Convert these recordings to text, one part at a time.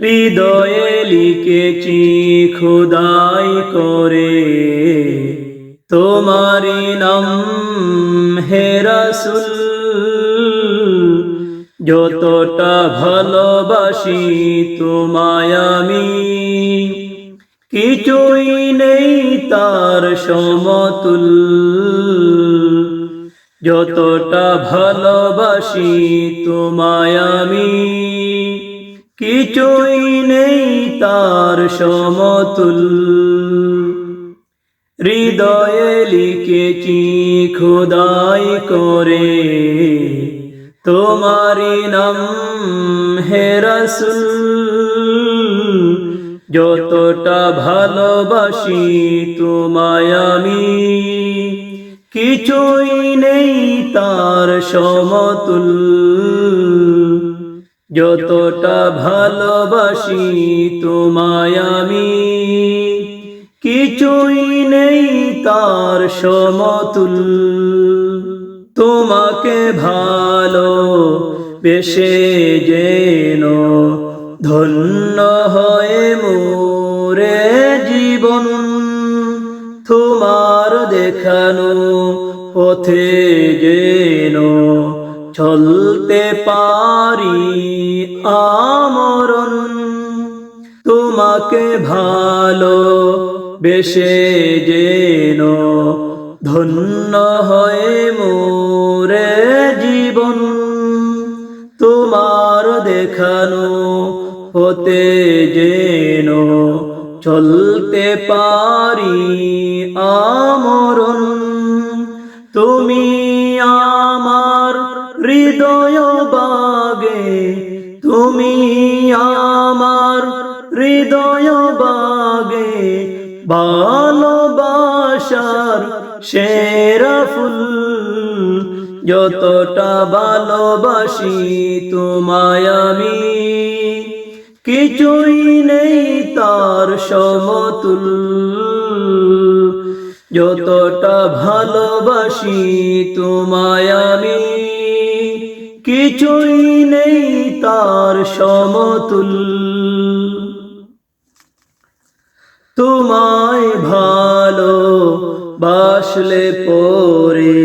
হৃদয়ে লিখেছি খোদাই করে তোমারি নাম হে রাসূল। যতটা ভালোবাসি তোমায় আমি, কিছুই নেই তার সমতুল। যতটা ভালোবাসি তোমায় আমি, কিছুই নেই তার সমতুল। হৃদয়ে লিখেছি খোদাই করে তোমারি নাম হে রাসূল। যতটা ভালোবাসি তোমায় আমি, কিছুই নেই তার সমতুল। যতটা ভালোবাসি তোমায় আমি, কিছুই নেই তার সমতুল। তোমাকে ভালো বেশে যেন ধন্য হয়ে মোরে জীবন। তোমার দেখানো পথে যেন চলতে পারি আমরণ। তোমাকে ভালো বেশে যেন ধন্য হয়ে মোরে জীবন। তোমার দেখানো পথে যেন চলতে পারি আমরণ। তুমি আমার হৃদয় বাগে, তুমি আমার হৃদয় বাগে ভালোবাসার সেরা ফুল। যতটা ভালোবাসি তোমায় আমি, কিছুই নেই তার সমতুল। যতটা ভালোবাসি তোমায় আমি, কিছুই নেই তার সমতুল। তোমায় ভালো বাসলে পরে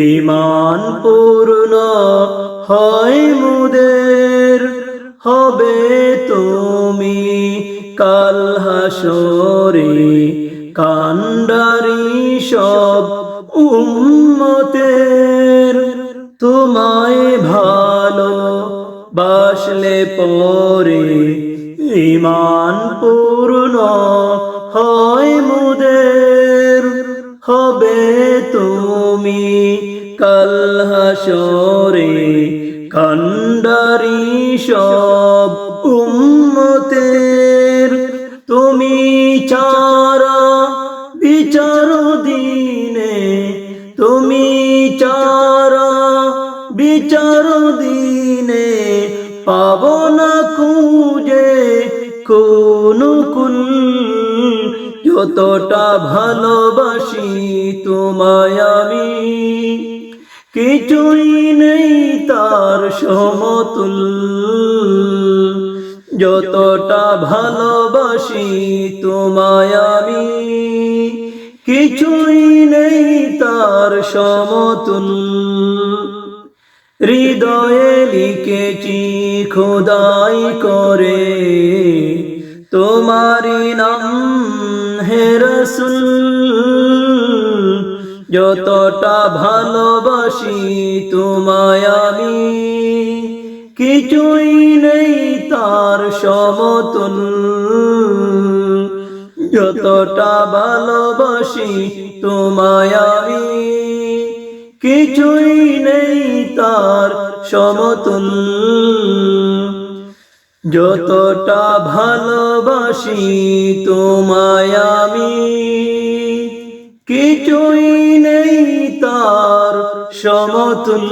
ঈমান পূর্ণ হয় মোদের। হবে তুমি কাল হাসরে কান্ডারি সব উম্মতের। তোমায় ভালো বাসলে পরে ঈমান পূর্ণ হয় মোদের। হবে তুমি কাল হাসরে কান্ডারি সব উম্মতের। তুমি ছাড়া বিচার দিনে, তুমি ছাড়া বিচার দিনে পাব না খুঁজে কোনো কুল। যতটা ভালোবাসি তোমায় আমি, কিছুই নেই তার সমতুল। যতটা ভালোবাসি তোমায় আমি, কিছুই নেই তার সমতুল। হৃদয়ে লিখেছি খোদাই করে তোমারি নাম হে রাসূল। যতটা ভালোবাসি তোমায় আমি, কিছুই নেই তার সমতুল। যতটা ভালোবাসি তোমায় আমি, কিছুই নেই তার সমতুল। যতটা ভালোবাসি তোমায় আমি, কিছুই নেই তার সমতুল।